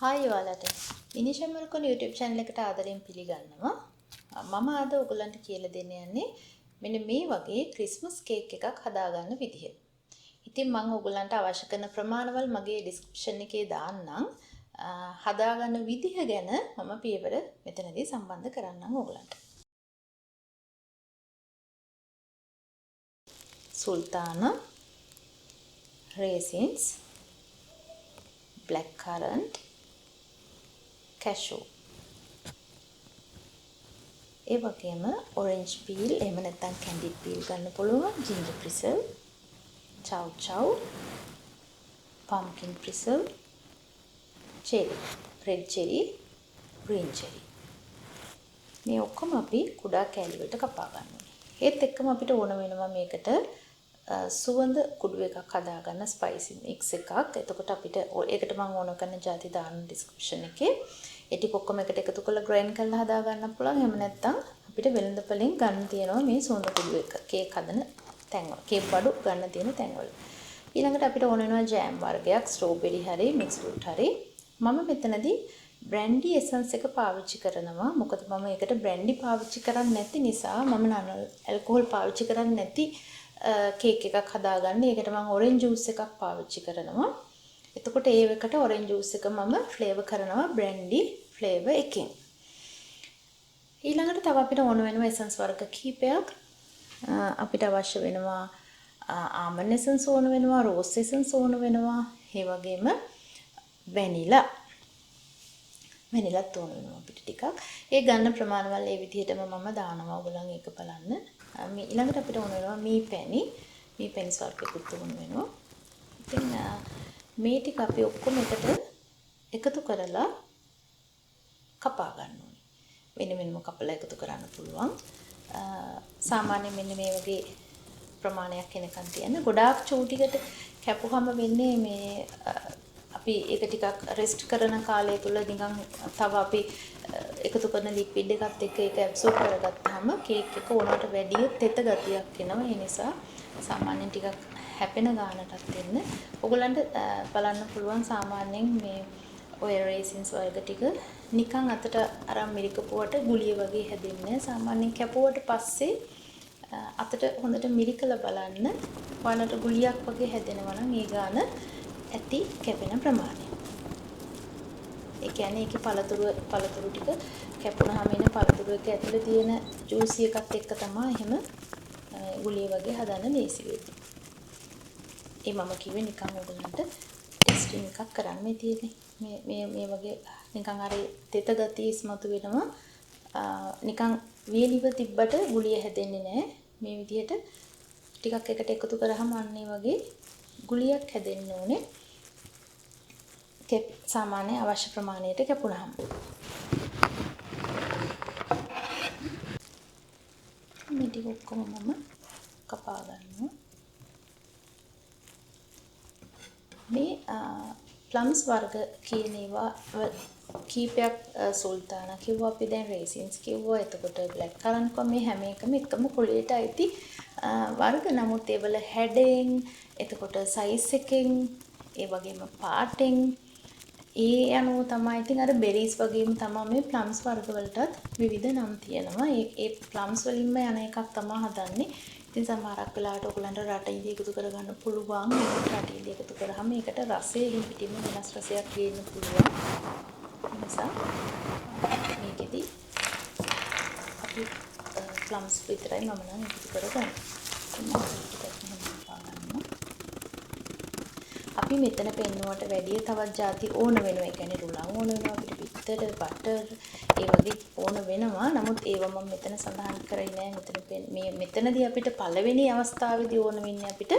Hi ඔයාලට ඉනිෂා මල්කොන් YouTube channel එකට ආදරෙන් පිළිගන්නවා. මම අද ඔයගලන්ට කියලා දෙන්න යන්නේ මෙන්න මේ වගේ ක්‍රිස්මස් කේක් එකක් හදාගන්න විදිහ. ඉතින් මම ඔයගලන්ට අවශ්‍ය කරන ප්‍රමාණවල් මගේ description එකේ දාන්නම්. හදාගන්න විදිහ ගැන මම පියවර මෙතනදී සම්බන්ධ කරන්නම් ඔයගලන්ට. සුල්තානා raisins black currant cashew ඒ වගේම orange peel එහෙම නැත්නම් candied peel ගන්න පුළුවන් ginger preserve chow chow pumpkin preserve cherry red cherry green cherry මේ ඔක්කොම අපි කුඩා කෑලි වලට කපා ගන්න ඕනේ. ඒත් එක්කම අපිට ඕන වෙනවා මේකට සුවඳ කුඩු එකක් හදාගන්න ස්පයිසි මික්ස් එකක්. එතකොට අපිට ඒකට මම ඕන කරන ಜಾති දාන්න ඩිස්ක්‍රිප්ෂන් එකේ. ඒ ටික ඔක්කොම එකට එකතු කරලා ග්‍රයින්ඩ් කරලා හදා ගන්න පුළුවන්. එහෙම නැත්නම් අපිට වෙළඳපොලෙන් ගන්න තියෙනවා මේ සුවඳ කුඩු එක. කේක් හදන තැන්වල. කේක් බඩු ගන්න තියෙන තැන්වල. ඊළඟට අපිට ඕන වෙනවා ජෑම් වර්ගයක්, ස්ට්‍රෝබෙරි හරි, මික්ස් ෆෘට් හරි. මම මෙතනදී බ්‍රැන්ඩි එසන්ස් එක පාවිච්චි කරනවා. මොකද මම ඒකට බ්‍රැන්ඩි පාවිච්චි කරන්නේ නැති නිසා මම නන ඇල්කොහොල් පාවිච්චි කරන්නේ නැති කේක් එකක් හදාගන්න. ඒකට මම ඔරෙන්ජ් ජූස් එකක් පාවිච්චි කරනවා. එතකොට ඒකට ඔරෙන්ජ් ජූස් එක මම ෆ්ලේවර් කරනවා බ්‍රැන්ඩි ෆ්ලේවර් එකෙන්. ඊළඟට තව අපිට ඕන වෙනවා එසන්ස් වර්ග කිහිපයක්. අපිට අවශ්‍ය වෙනවා ආමන්ඩ් එසන්ස් ඕන වෙනවා, රෝස් එසන්ස් ඕන වෙනවා, ඒ වගේම වැනිලාත් ඕන වෙනවා අපිට ටිකක්. ඒ ගන්න ප්‍රමාණවල ඒ විදිහටම මම දානවා. ඔයගොල්ලන් ඒක බලන්න. ඊළඟට අපිට ඕන වෙනවා මී පැණි ස්වල්පයකුත් ඕන වෙනවා. ඉතින් මේ ටික අපි ඔක්කොම එකට එකතු කරලා කපා ගන්න ඕනේ. වෙන වෙනම කපලා එකතු කරන්න පුළුවන්. සාමාන්‍යයෙන් මෙන්න මේ වගේ ප්‍රමාණයක් එනකන් තියන්න. ගොඩාක් චූටිකට කැපුවම වෙන්නේ මේ අපි ඒක ටිකක් රෙස්ට් කරන කාලය තුල නිකන් තව අපි එකතු කරන ලික්විඩ් එකත් එක්ක ඒක ඇබ්සෝබ් කරගත්තාම කේක් එක ඕනකට වැඩි තෙත ගතියක් එනවා. ඒ නිසා සාමාන්‍යයෙන් ටිකක් හැපෙන ගානටත් එන්න. ඔයගලන්ට බලන්න පුළුවන් සාමාන්‍යයෙන් මේ ඔය රේසින්ස් වර්ග ටික නිකන් අතට අරන් මිරිකපුවට ගුලිය වගේ හැදෙන්නේ. සාමාන්‍යයෙන් කැපුවට පස්සේ අතට හොඳට මිරිකලා බලන්න. ඔයාලට ගුලියක් වගේ හැදෙනවා නම් ඒ ගාන ඇති කැපෙන ප්‍රමාණය. ඒ කියන්නේ ඒකේ පළතුරු ටික කැපුණාම එන පළතුරු එක ඇතුලේ තියෙන ජූසි එකත් එක්ක තමයි එහෙම ගුලිය වගේ හදන්න ලේසි වෙන්නේ. ඒ මම කිව්වේ නිකන් ඔයගලන්ට ටෙස්ටිං එකක් කරන්න මේ තියෙන්නේ. මේ වගේ නිකන් අර තෙත ගතිය ඉස්මතු වෙනවා. නිකන් වියලිව තිබ්බට ගුලිය හැදෙන්නේ නැහැ. මේ විදිහට ටිකක් එකට එකතු කරාම අන්න ඒ වගේ ගුලියක් හැදෙන්න ඕනේ. සාමාන්‍ය අවශ්‍ය ප්‍රමාණයට කැපුණාම. මේ ටික ඔක්කොම මම කපා ගන්නවා. මේ ප්ලම්ස් වර්ග කියන ඒවා කීපයක් සුල්තානා කිව්වා අපි දැන් රේසින්ස් කිව්වා. එතකොට බ්ලැක් කරන්ට් කො මේ හැම එකම කුලයට අයිති වර්ග. නමුත් ඒවල හැඩෙන් එතකොට සයිස් එකෙන් ඒ වගේම පාටෙන් ඒ අනුව තමයි ඉතින් අර බෙරිස් වගේම තමයි මේ ප්ලම්ස් වර්ග වලටත් විවිධ නම් තියෙනවා. ඒ ප්ලම්ස් වලින්ම යන එකක් තමයි හදන්නේ. ඉතින් සමහරක් වෙලාවට ඔයගලන්ට රට ඉදි එකතු කරගන්න පුළුවන්. මේකට රට ඉදි එකතු කරාම ඒකට රසය පිටින්ම වෙනස් රසයක් ගේන්න පුළුවන්. ඒ නිසා මේකෙදි අපි ප්ලම්ස් විතරයි මම නම් එකතු කරගන්නේ. අපි මෙතන පෙන්නුවට වැඩිය තවත් ಜಾති ඕන වෙනවා. ඒ කියන්නේ රුලන් ඕන වෙනවා, අපිට බිත්තර, බටර් ඒ වගේ ඕන වෙනවා. නමුත් ඒව මම මෙතන සඳහන් කරේ නෑ. මෙතනදී අපිට පළවෙනි අවස්ථාවේදී ඕන වෙන්නේ අපිට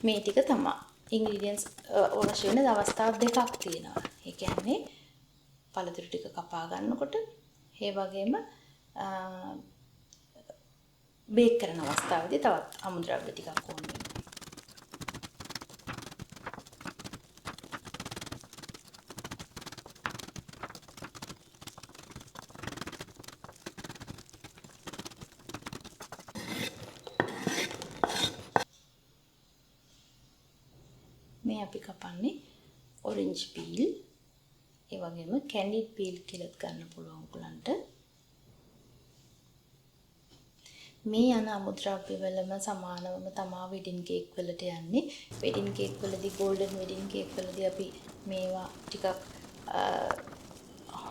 මේ ටික තමයි. ඉන්ග්‍රීඩියන්ට්ස් අවශ්‍ය වෙන අවස්ථා දෙකක් තියෙනවා. ඒ කියන්නේ පළතුරු ටික කපා ගන්නකොට ඒ වගේම බේක් කරන අවස්ථාවේදී තවත් අමුද්‍රව්‍ය ටිකක් ඕන වෙනවා. මේ අපි කපන්නේ ඔරෙන්ජ් පීල්. ඒ වගේම කැන්ඩිඩ් පීල් කියලාත් ගන්න පුළුවන් ඔයගලන්ට. මේ යන අමුද්‍රව්‍ය වලම සමානවම තමා වෙඩින් කේක් වලට යන්නේ. වෙඩින් කේක් වලදී গোল্ডන් වෙඩින් කේක් වලදී අපි මේවා ටිකක්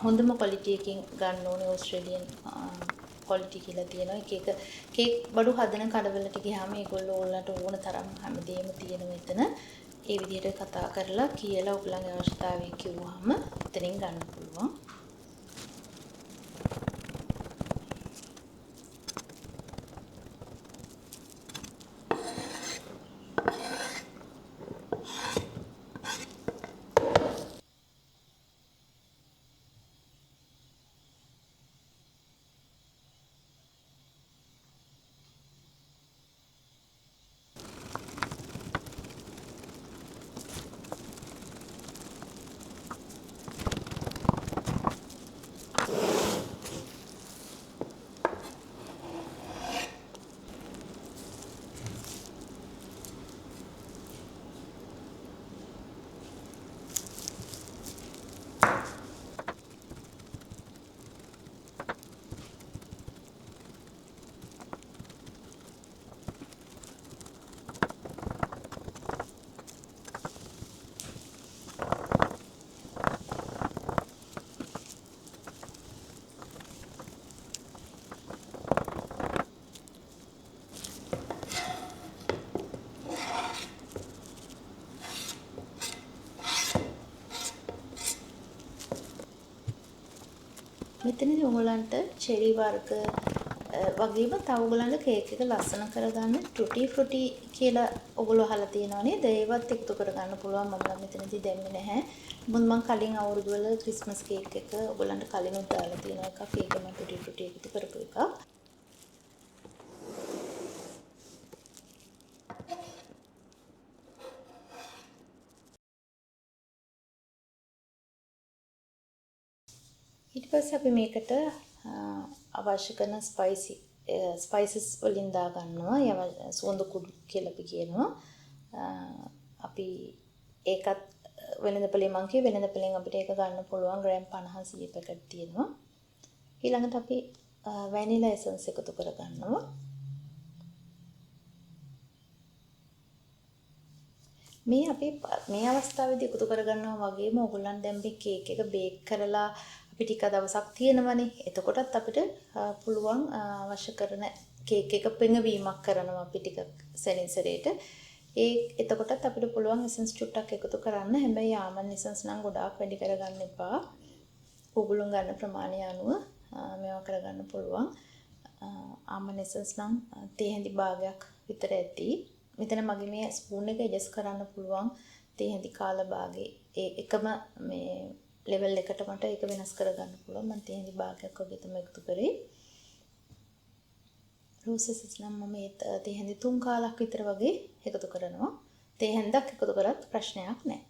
හොඳම ක්වොලිටි එකකින් ගන්න ඕනේ. ඕස්ට්‍රේලියන් ක්වොලිටි කියලා තියෙනවා. එක කේක් බඩු හදන කඩවලට ගියාම ඒගොල්ලෝ ඕලට ඕන තරම් හැමදේම තියෙනවා එතන. ඒ විදිහට කතා කරලා කියලා ඔයගලගේ අවශ්‍යතාවය කිව්වහම එතනින් ගන්න පුළුවන්. මෙතනදී ඔයගලන්ට චෙරි වර්ග වගේම තව ඔයගලන්ට කේක් එක ලස්සන කරගන්න ටුටි ෆෘටි කියලා ඔයගොල්ලෝ අහලා තියෙනවා නේද? ඒවත් එකතු කරගන්න පුළුවන්. මම නම් මෙතනදී දැම්මේ නැහැ. මොකද මම කලින් අවුරුදු වල ක්‍රිස්මස් කේක් එක ඔයගලන්ට කලිනුත් දාලා තියෙන එකක්. ඒකම ටුටි ෆෘටි එකතු කරපු එකක්. ඊට පස්සේ අපි මේකට අවශ්‍ය කරන ස්පයිසස් වලින් දා ගන්නවා. සුවඳ කුඩු කියලා අපි කියනවා. අපි ඒකත් වෙළඳපොලේ මං කිය වෙළඳපොලෙන් අපිට ඒක ගන්න පුළුවන් ග්‍රෑම් 50 100 පැකට් තියෙනවා. ඊළඟට අපි වැනිලා එසන්ස් එකතු කර ගන්නවා. මේ අපි මේ අවස්ථාවේදී එකතු කර ගන්නවා වගේම ඕගොල්ලන් දැන් මේ කේක් එක බේක් කරලා අපි ටික දවසක් තියෙනවනේ. එතකොටත් අපිට පුළුවන් අවශ්‍ය කරන කේක් එක පෙඟවීමක් කරනවා අපි ටික සෙනින් සරේට. එතකොටත් අපිට පුළුවන් එසන්ස් චුට්ටක් එකතු කරන්න. හැබැයි ආමන්ඩ් එසන්ස් නම් ගොඩාක් වැඩි කරගන්න එපා. ඕගොල්ලෝ ගන්න ප්‍රමාණය අනුව මේවා කරගන්න පුළුවන්. ආමන්ඩ් එසන්ස් නම් තේ හැඳි භාගයක් විතර ඇති. මෙතන මගේ මේ ස්පූන් එක ඇඩ්ජස්ට් කරන්න පුළුවන් තේ හැඳි කාල භාගේ. ඒ එකම මේ ලෙවල් එකට මට ඒක වෙනස් කරගන්න පුළුවන්. මම තේ හැඳි භාගයක් වගේ තමයි එකතු කරේ. රෝසස් නම් මම තේ හැඳි 3 කාලක් විතර වගේ එකතු කරනවා. තේ හැඳක් එකතු කරත් ප්‍රශ්නයක් නැහැ.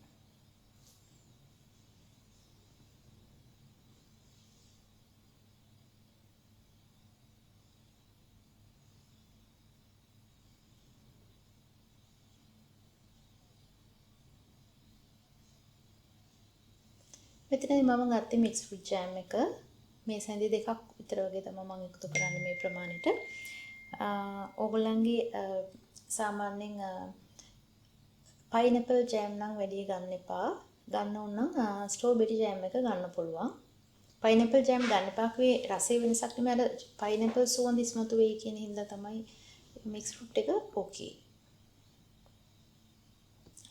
මෙතනදී මම ගත්තේ මික්ස් ෆෘට් ජෑම් එක. මේ සැඳි දෙකක් විතර වගේ තමයි මම එකතු කරන්නේ මේ ප්‍රමාණයට. ඕගොල්ලන්ගේ සාමාන්‍යයෙන් පයිනැපල් ජෑම් නම් වැඩි ගන්න එපා. ගන්න ඕන නම් ස්ට්‍රෝබෙරි ජෑම් එක ගන්න පුළුවන්. පයිනැපල් ජෑම් ගන්න එපා කිව්වේ රසයේ වෙනසක් නෙමෙයි. අර පයිනැපල් සුවඳ ඉස්මතු වෙයි කියන හින්දා තමයි මික්ස් ෆෘට් එක ඕකේ.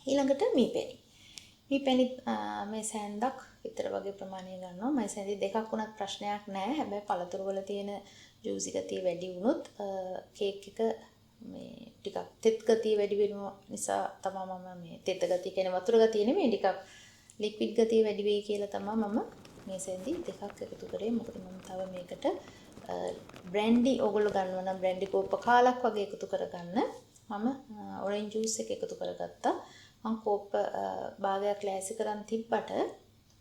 ඊළඟට මීපැණි. මීපැණි මේ සෑන්දක් විතර වගේ ප්‍රමාණය ගන්නවා. මම සෑන්දි දෙකක් වුණත් ප්‍රශ්නයක් නැහැ. හැබැයි පළතුරු වල තියෙන ජූසි ගතිය වැඩි වුණොත් කේක් එක මේ ටිකක් තෙත් ගතිය වැඩි වෙන නිසා තමයි මම මේ තෙත ගතිය කියන වතුර ගතිය නෙමෙයි ටිකක් ලික්විඩ් ගතිය වැඩි වෙයි කියලා තමයි මම මේ සෑන්දි දෙකක් එකතු කරේ. මොකද මම තව මේකට බ්‍රැන්ඩි ඕගොල්ලෝ ගන්නවා නම් බ්‍රැන්ඩි කෝප්ප කාලක් වගේ එකතු කරගන්න. මම ඔරෙන්ජ් ජූස් එක එකතු කරගත්තා. මම කෝප්ප භාගයක් ලෑස්ති කරන් තිබ්බට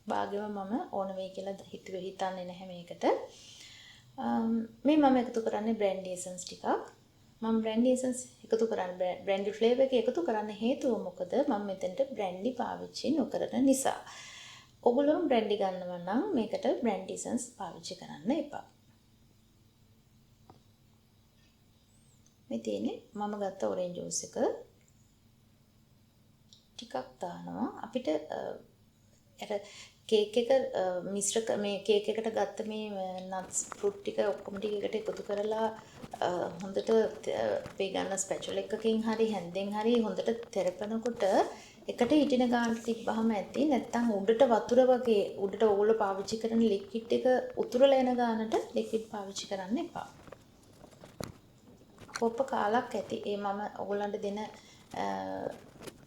භාගෙම මම ඕන වෙයි කියලා හිතන්නේ නැහැ මේකට. මේ මම එකතු කරන්නේ බ්‍රැන්ඩි එසන්ස් ටිකක්. මම බ්‍රැන්ඩි එසන්ස් එකතු කරන්නේ බ්‍රැන්ඩි ෆ්ලේවර් එක එකතු කරන්න හේතුව මොකද? මම මෙතෙන්ට බ්‍රැන්ඩි පාවිච්චි නොකරන නිසා. ඔගොල්ලෝ බ්‍රැන්ඩි ගන්නවා නම් මේකට බ්‍රැන්ඩ් ඉසන්ස් පාවිච්චි කරන්න එපා. මේ තියෙන්නේ මම ගත්ත ඔරෙන්ජ් ජූස් එක. ටිකක් දානවා. අපිට අර කේක් එක මිශ්‍ර මේ කේක් එකට ගත්ත මේ නට්ස් ෆෘට් ටික ඔක්කොම ටික එකට එකතු කරලා හොඳට අපේ ගන්න ස්පැචුල එකකින් හරි හැන්දෙන් හරි හොඳට තෙරපනකොට එකට හිටින ගානට තිබ්බහම ඇති. නැත්තම් උඩට වතුර වගේ උඩට ඕගොල්ලෝ පාවිච්චි කරන ලික්විඩ් එක උතුරලා එන ගානට ලික්විඩ් පාවිච්චි කරන්න එපා. කොප්ප කාලක් ඇති. ඒ මම ඔයගොල්ලන්ට දෙන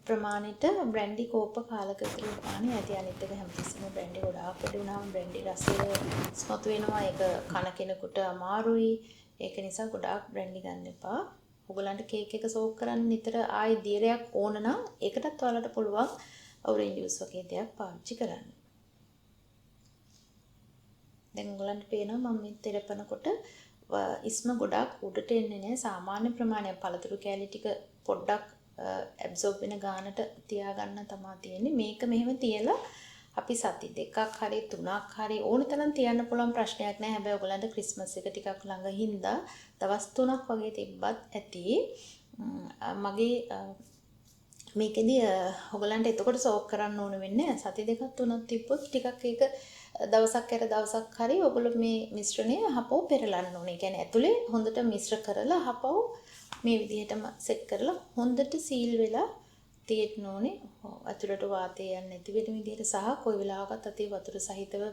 ප්‍රමාණයට බ්‍රැන්ඩි කෝප්ප කාලක විතර ප්‍රමාණය ඇති. අනිත් එක හැමතිස්සෙම බ්‍රැන්ඩි ගොඩාක් වැඩි වුණාම බ්‍රැන්ඩි රසය ස්මතු වෙනවා. ඒක කන කෙනෙකුට අමාරුයි. ඒක නිසා ගොඩාක් බ්‍රැන්ඩි ගන්න එපා. ඔයගොල්ලන්ට කේක් එක සෝක් කරන්න නිතර ආයි දියරයක් ඕන නම් ඒකටත් ඔයාලට පුළුවන් ඔරෙන්ජ් ජූස් වගේ දෙයක් පාවිච්චි කරන්න. දැන් ඔයගොල්ලන්ට පේනවා මම මේ තෙරපනකොට ඉස්ම ගොඩාක් උඩට එන්නේ නැහැ. සාමාන්‍ය ප්‍රමාණයක් පළතුරු කෑලි ටික පොඩ්ඩක් ඇබ්සෝබ් වෙන ගානට තියාගන්න තමයි තියෙන්නේ. මේක මෙහෙම තියලා අපි සති දෙකක් හරි තුනක් හරි ඕන තරම් තියන්න පුළුවන් ප්‍රශ්නයක් නැහැ. හැබැයි ඔයගලන්ට ක්‍රිස්මස් එක ටිකක් ළඟ හින්දා දවස් 3ක් වගේ තිබ්බත් ඇති. මගේ මේකෙදි ඔයගලන්ට එතකොට සෝක් කරන්න ඕන වෙන්නේ සති දෙකක් තුනක් තිබ්බොත් ටිකක් ඒක දවසක් කර දවසක් හරි ඔයගොල්ලෝ මේ මිශ්‍රණය හපව පෙරලන්න ඕනේ. කියන්නේ ඇතුලේ හොඳට මිශ්‍ර කරලා හපව මේ විදිහටම සෙට් කරලා හොඳට සීල් වෙලා තියෙන්න ඕනේ. ඇතුලට වාතය යන්නේ නැති වෙන විදිහට සහ කොයි වෙලාවකත් අතේ වතුර සහිතව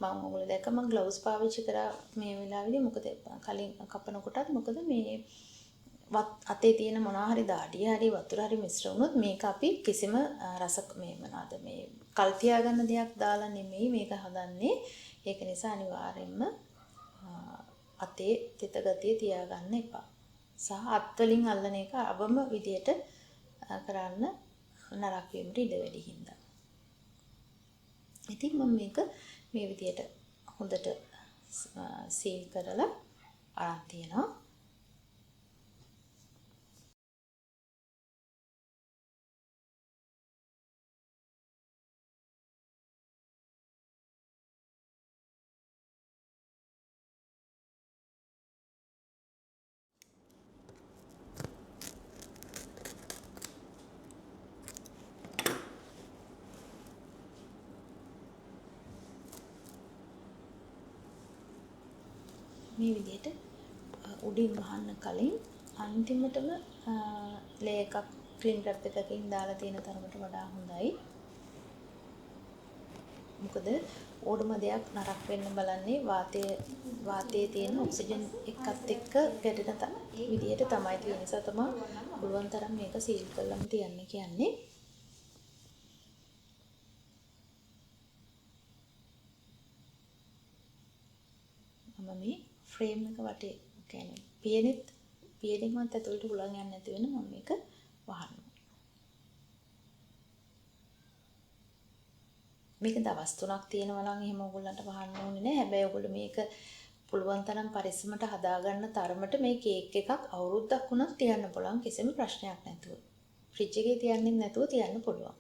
මම ඔයගොල්ලෝ දැක්ක මම ග්ලව්ස් පාවිච්චි කරා මේ වෙලාවේදී. මොකද කලින් කපනකොටත් මොකද මේ අතේ තියෙන මොනවා හරි දාඩිය හරි වතුර හරි මිශ්‍ර වුණොත් මේක අපි කිසිම රස මේ මොනවාද මේ කල් තියාගන්න දෙයක් දාලා නෙමෙයි මේක හදන්නේ. ඒක නිසා අනිවාර්යෙන්ම අතේ තෙත ගතිය තියාගන්න එපා. සහ අත් වලින් අල්ලන එක අවම විදියට කරන්න නරක වීමට ඉඩ වැඩි හින්දා. ඉතින් මම මේක මේ විදියට හොඳට සීල් කරලා අරන් තියනවා. මේ විදිහට උඩින් වහන්න කලින් අන්තිමටම ලේ එකක් ක්‍රීම් රැප් එකකින් දාලා තියෙන තරමට වඩා හොඳයි. මොකද ඕනම දෙයක් නරක වෙන්න බලන්නේ වාතයේ තියෙන ඔක්සිජන් එකත් එක්ක ගැටෙන විදිහට තමයි තියෙන නිසා තමයි පුළුවන් තරම් මේක සීල් කරලම තියන්න කියන්නේ. මම මේ ෆ්‍රේම් එක වටේ කියන්නේ පියනෙත් ඇතුළට හුලං යන්නේ නැති වෙන මම මේක වහනවා. මේක දවස් 3ක් තියෙනවා නම් එහෙම ඔයගොල්ලන්ට වහන්න ඕනේ නැහැ. හැබැයි ඔයගොල්ලෝ මේක පුළුවන් තරම් පරිස්සමට හදාගන්න තරමට මේ කේක් එකක් අවුරුද්දක් වුණත් තියන්න පුළුවන් කිසිම ප්‍රශ්නයක් නැතුව. ෆ්‍රිජ් එකේ තියන්නේ නැතුව තියන්න පුළුවන්.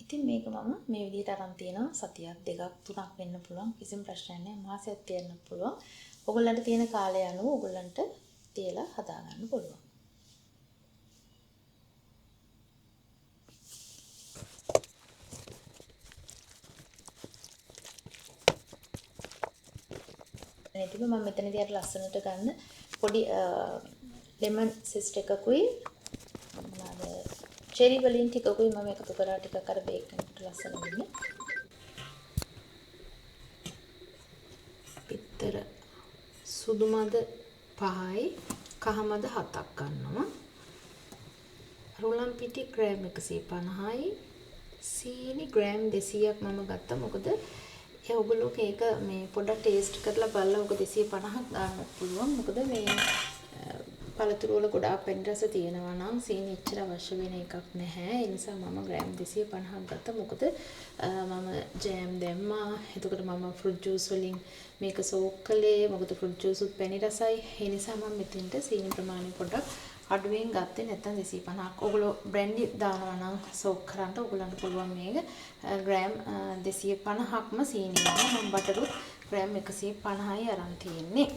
ඉතින් මේක මම මේ විදිහට අරන් තියෙනවා. සතියක් දෙකක් තුනක් වෙන්න පුළුවන්. කිසිම ප්‍රශ්නයක් නැහැ. මාසයක් තියන්න පුළුවන්. ඔයගොල්ලන්ට තියෙන කාලය අනුව ඔයගොල්ලන්ට තියලා හදා ගන්න පුළුවන්. එතකොට මම මෙතනදී අර ලස්සනට ගන්න පොඩි ලෙමන් සිස්ට් එකකුයි මොනවාද චෙරි වලින් ටිකකුයි මම එකතු කරා ටිකක් අර බේක් කරනකොට ලස්සන වෙන්නේ. පිටතර සුදු මද 5යි කහ මද 7ක් ගන්නවා. රෝලම් පිටි ග්‍රෑම් 150යි සීනි ග්‍රෑම් 200ක් මම ගත්තා. මොකද ඒ ඔයගොල්ලෝ කේක මේ පොඩ්ඩක් ටේස්ට් කරලා බලලා ඔක 250ක් දාන්න පුළුවන්. මොකද මේ පළතුරු වල ගොඩාක් පැණි රස තියෙනවා නම් සීනි එච්චර අවශ්‍ය වෙන එකක් නැහැ. ඒ නිසා මම ග්‍රෑම් 250ක් ගත්තා. මොකද මම ජෑම් දැම්මා. එතකොට මම ෆෘට් ජූස් වලින් මේක සෝක් කළේ. මොකද ෆෘට් ජූස් උත් පැණි රසයි. ඒ නිසා මම මෙතෙන්ට සීනි ප්‍රමාණය පොඩ්ඩක් අඩුවෙන් ගත්තේ. නැත්නම් 250ක්. ඔයගොල්ලෝ බ්‍රැන්ඩි දානවා නම් සෝක් කරන්න ඔයගොල්ලන්ට පුළුවන් මේක ග්‍රෑම් 250ක්ම සීනි ගන්න. මම බටරුත් ග්‍රෑම් 150යි අරන් තියෙන්නේ.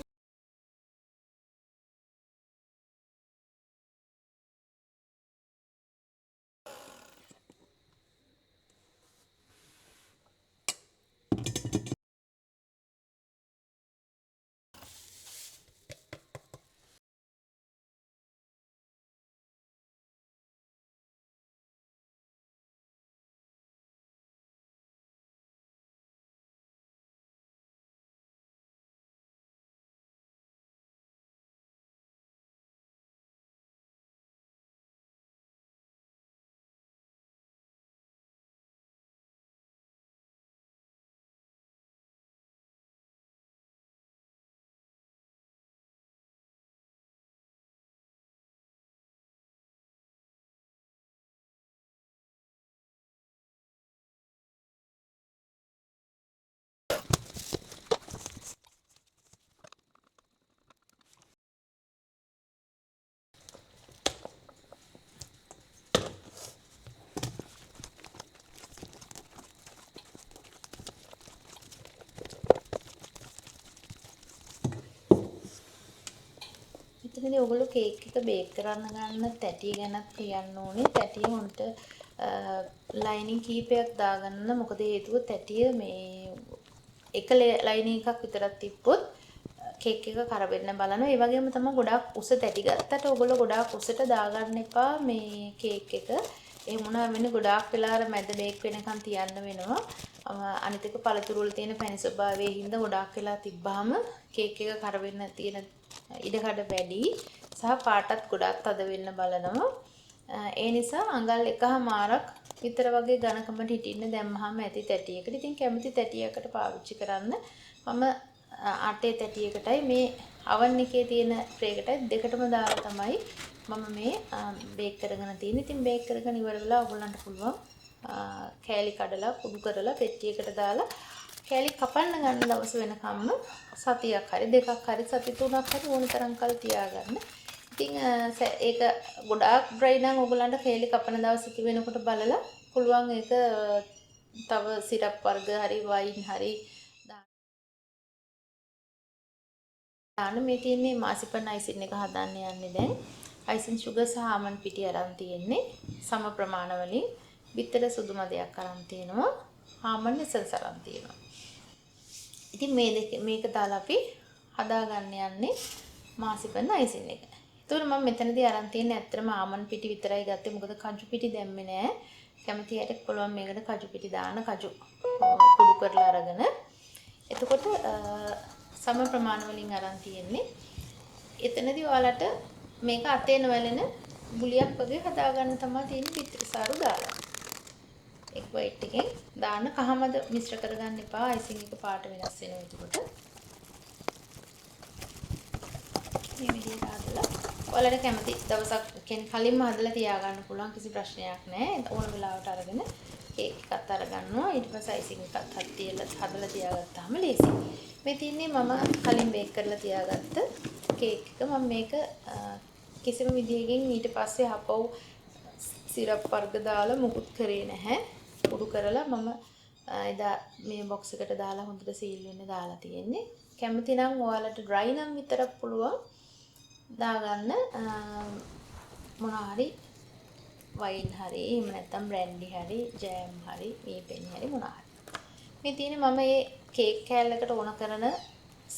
එතනදී ඔයගොල්ලෝ කේක් එක බේක් කරන්න ගන්න තැටිය ගැනත් කියන්න ඕනේ. තැටිය හොන්ට ලයිනින් කීපයක් දාගන්න. මොකද හේතුව තැටිය මේ එක ලයිනින් එකක් විතරක් තිබ්බොත් කේක් එක කරවෙන්න බලනවා. ඒ වගේම තමයි ගොඩාක් උස තැටි ගත්තට ඔයගොල්ලෝ ගොඩාක් උසට දාගන්න එපා මේ කේක් එක. එහෙම වුණා වෙන්නේ ගොඩාක් වෙලා අර මැද බේක් වෙනකන් තියන්න වෙනවා. අනිත් එක පළතුරු වල තියෙන පැණි ස්වභාවයේ හින්දා ගොඩාක් වෙලා තිබ්බාම කේක් එක කරවෙන්න තියෙන ඉඩකඩ වැඩි සහ පාටත් ගොඩාක් තද වෙන්න බලනවා. ඒ නිසා අඟල් 1මාරක් විතර වගේ ඝනකමට හිටින්න දැම්මහම ඇති තැටියකට. ඉතින් කැමති තැටියකට පාවිච්චි කරන්න. මම අටේ තැටියකටයි මේ oven එකේ තියෙන tray එකටයි දෙකටම දාලා තමයි මම මේ බේක් කරගෙන තියෙන්නේ. ඉතින් බේක් කරගෙන ඉවර වෙලා ඔයගොල්ලන්ට පුළුවන් කෑලි කඩලා කුඩු කරලා පෙට්ටියකට දාලා කෑලි කපන්න ගන්න දවස වෙනකම්ම සතියක් හරි දෙකක් හරි සති තුනක් හරි ඕන තරම් කල් තියාගන්න. ඉතින් ඒක ගොඩාක් ඩ්‍රයි නම් ඔයගොල්ලන්ට කෑලි කපන දවස් ඉති වෙනකොට බලලා පුළුවන් ඒක තව සිරප් වර්ග හරි වයින් හරි දාන්න. මේ තියෙන්නේ මාසිපන් අයිසින් එක හදන්න යන්නේ දැන්. අයිසින් සුගර් සහ ආමන්ඩ් පිටි අරන් තියෙන්නේ සම ප්‍රමාණ වලින්. බිත්තර සුදු මදයක් අරන් තියෙනවා. ආමන්ඩ් එසන්ස් අරන් තියෙනවා. ඉතින් මේක දාලා අපි හදාගන්න යන්නේ මාසිපන් අයිසින් එක. ඒතකොට මම මෙතනදී අරන් තියෙන්නේ ඇත්තටම ආමන්ඩ් පිටි විතරයි ගත්තේ. මොකද කජු පිටි දැම්මේ නෑ. කැමති අයට පුළුවන් මේකට කජු පිටි දාන්න. කජු කුඩු කරලා අරගෙන. එතකොට සම ප්‍රමාණ වලින් අරන් තියෙන්නේ. එතනදී ඔයාලට මේක අතේ නොවැළෙන බුලියක් වගේ හදාගන්න තමයි තියෙන්නේ පිටි සාරු දාලා. එක් වයිට් එකෙන් දාන්න කහමද මිශ්‍ර කරගන්න එපා. අයිසින් එක පාට වෙනස් වෙනවා එතකොට. මේ විදිහට හදලා ඔයාලට කැමති දවසක් කියන්නේ කලින්ම හදලා තියාගන්න පුළුවන් කිසි ප්‍රශ්නයක් නැහැ. ඕන වෙලාවට අරගෙන කේක් එකත් අරගන්නවා. ඊට පස්සේ අයිසින් එකත් හදලා තියාගත්තාම ලේසියි. මේ තියන්නේ මම කලින් බේක් කරලා තියාගත්ත කේක් එක. මම මේක කිසිම විදිහකින් ඊට පස්සේ හපව් සිරප් වර්ග දාලා මුකුත් කරේ නැහැ. කුඩු කරලා මම එදා මේ බොක්ස් එකට දාලා හොඳට සීල් වෙන්න දාලා තියෙන්නේ. කැමති නම් ඔයාලට ඩ්‍රයි නම් විතරක් පුළුවන් දාගන්න මොනවා හරි වයින් හරි එහෙම නැත්නම් බ්‍රැන්ඩි හරි ජෑම් හරි මේ පෙනි හරි මොනවා හරි. මේ තියෙන්නේ මම මේ කේක් කෑල්ලකට ඕන කරන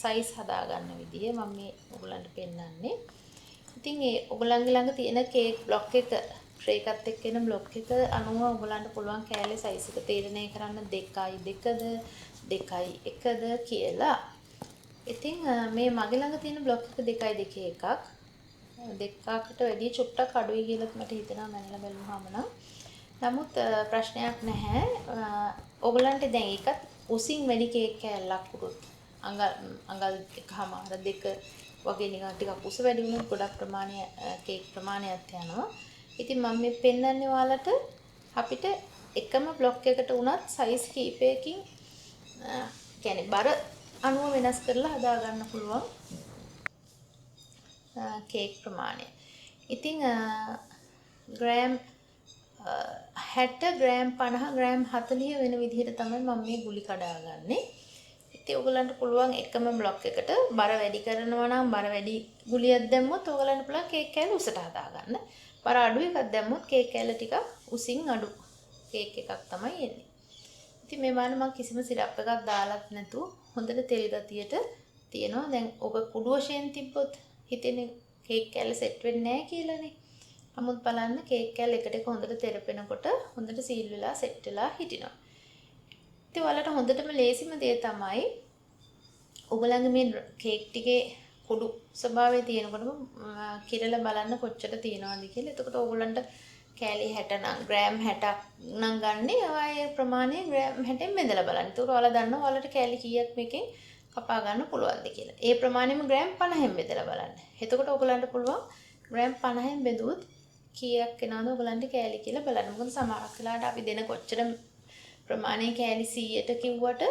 සයිස් හදාගන්න විදිය මම මේ ඔයගලන්ට පෙන්නන්නේ. ඉතින් ඒ ඔයගලන්ගේ ළඟ තියෙන කේක් බ්ලොක් එක ට්‍රේ එකත් එක්ක එන බ්ලොක් එක අනුව ඔයගලන්ට පුළුවන් කෑල්ලේ සයිස් එක තීරණය කරන්න 2.2ද 2.1ද කියලා. ඉතින් මේ මගේ ළඟ තියෙන බ්ලොක් එක 2.2 එකක්. දෙකකට වැඩිය චුට්ටක් අඩුයි කියලා මට හිතෙනවා මැනලා බලුවාම නම්. නමුත් ප්‍රශ්නයක් නැහැ. ඔයගලන්ට දැන් ඒකත් උසින් වැඩි කේක් කෑල්ලක් උරුත් අඟල් එකමාර දෙක වගේ නිකන් ටිකක් උස වැඩි වුණොත් ගොඩක් ප්‍රමාණය කේක් ප්‍රමාණයක් යනවා. ඉතින් මම මේ පෙන්වන්නේ ඔයාලට අපිට එකම බ්ලොක් එකට උනත් සයිස් කීපයකින් කියන්නේ බර අණුව වෙනස් කරලා හදා ගන්න පුළුවන් කේක් ප්‍රමාණය. ඉතින් ග්‍රෑම් 60 ග්‍රෑම් 50 ග්‍රෑම් 40 වෙන විදිහට තමයි මම මේ ගුලි කඩාගන්නේ. ඉතින් ඔයගලන්ට පුළුවන් එකම බ්ලොක් එකට බර වැඩි කරනවා නම් බර වැඩි ගුලියක් දැම්මොත් ඔයගලන්ට පුළුවන් කේක් කෑල්ල උසට හදාගන්න. බර අඩු එකක් දැම්මොත් කේක් කෑල්ල ටික උසින් අඩු කේක් එකක් තමයි එන්නේ. ඉතින් මේ බලන්න මම කිසිම සිරප් එකක් දාලත් නැතුව හොඳට තෙල් ගතියට තියෙනවා. දැන් ඔබ කුඩු වශයෙන් තිබ්බොත් හිතෙන්නේ කේක් කෑල්ල සෙට් වෙන්නේ නැහැ කියලානේ. නමුත් බලන්න කේක් කෑල්ල එකට එක හොඳට තෙරපෙනකොට හොඳට සීල් වෙලා සෙට් වෙලා හිටිනවා. ඉතින් ඔයාලට හොඳටම ලේසිම දේ තමයි ඔයගලගේ මේ කේක් ටිකේ කුඩු ස්වභාවය තියෙනකොටම කිරලා බලන්න කොච්චර තියෙනවද කියලා. එතකොට ඔයගලන්ට කෑලි 60 නම් ග්‍රෑම් 60ක් නම් ගන්නේ ආයේ ප්‍රමාණය ග්‍රෑම් 60ෙන් බෙදලා බලන්න. එතකොට ඔයාලා දන්නවා ඔයාලට කෑලි කීයක් මේකෙන් කපා ගන්න පුළුවන්ද කියලා. ඒ ප්‍රමාණයම ග්‍රෑම් 50ෙන් බෙදලා බලන්න. එතකොට ඔයගලන්ට පුළුවන් ග්‍රෑම් 50ෙන් බෙදුවොත් කීයක් එනවද ඔයගලන්ට කෑලි කියලා බලන්න. මොකද සමහරක් වෙලාවට අපි දෙන කොච්චර ප්‍රමාණය කෑලි 100ට කිව්වට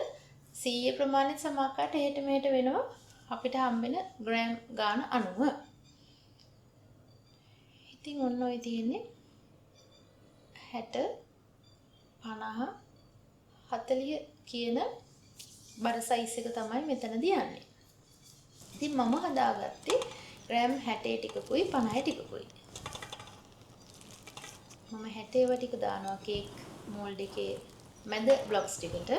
100 ප්‍රමාණයට සමහරකට එහෙට මෙහෙට වෙනවා අපිට හම්බෙන ග්‍රෑම් ගාන අනුව. ඉතින් ඔන්න ඔය තියෙන්නේ 60 50 40 කියන බර සයිස් එක තමයි මෙතනදී යන්නේ. ඉතින් මම හදාගත්තේ ග්‍රෑම් 60 ටිකකුයි 50 ටිකකුයි. මම 60 ටික දානවා කේක් මෝල්ඩ් එකේ මැද බ්ලොක්ස් ටිකට.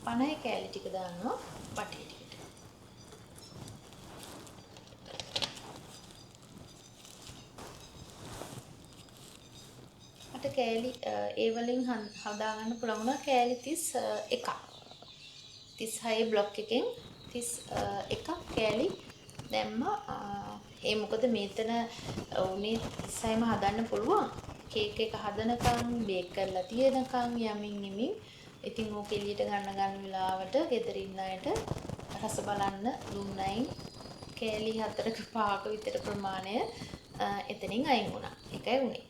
50 කෑලි ටික දානවා බටේ ටිකට. මට කෑලි ඒ වලින් හදාගන්න පුළුවන් වුණා කෑලි 31ක්. 36 බ්ලොක් එකෙන් 31ක් කෑලි දැම්මා. ඒ මොකද මෙතන උනේ 36ම හදන්න පුළුවන්. කේක් එක හදනකම් බේක් කරලා තියෙනකම් යමින් යමින් ඉතින් ඕක එළියට ගන්න වෙලාවට ගෙදර ඉන්න අයට රස බලන්න දුන්නයින් කෑලි 4ක 5ක විතර ප්‍රමාණය එතනින් අයින් වුණා. ඒකයි උනේ.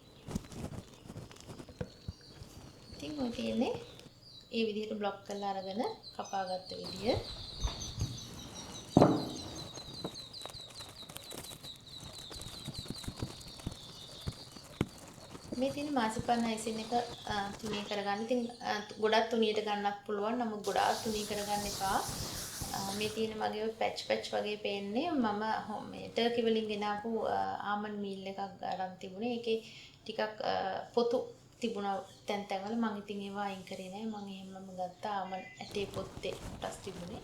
ඉතින් ඔය තියෙන්නේ ඒ විදිහට බ්ලොක් කරලා අරගෙන කපාගත්ත විදිය. මේ තියෙන මාසිපන් අයිසින් එක තුනී කරගන්න. ඉතින් ගොඩක් තුනීට ගන්නත් පුළුවන්. නමුත් ගොඩාක් තුනී කරගන්න එපා. මේ තියෙන මගේ පැච් වගේ පේන්නේ. මම මේ ටර්කි වලින් ගෙනාපු ආමන්ඩ් මීල් එකක් අරන් තිබුණේ. ඒකේ ටිකක් පොතු තිබුණා තැන් වල. මම ඉතින් ඒවා අයින් කරේ නෑ. මම එහෙමම ගත්තා ආමන්ඩ් ඇටේ පොත්තේ කොටස් තිබුණේ.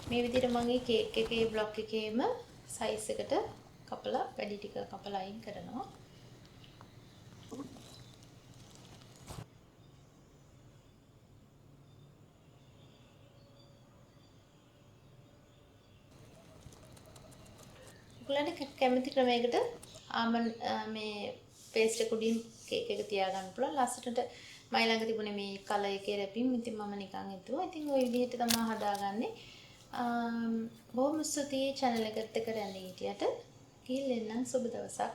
මේ විදිහට මම මේ කේක් එකේ බ්ලොක් එකේම සයිස් එකට කපලා වැඩි ටික කපලා අයින් කරනවා. ඔයගලන්ට කැමති ක්‍රමයකට ආමන්ඩ් මේ පේස්ට් එක උඩින් කේක් එක තියාගන්න පුළුවන්. ලස්සනට මයි ළඟ තිබුණේ මේ කලර් එකේ රැපින්. ඉතින් මම නිකන් හිතුවා. ඉතින් ওই විදිහට තමයි හදාගන්නේ. බොහොම ස්තුතියි channel එකට රැඳී හිටියට. ගිහින් එන්නම් සුබ දවසක්.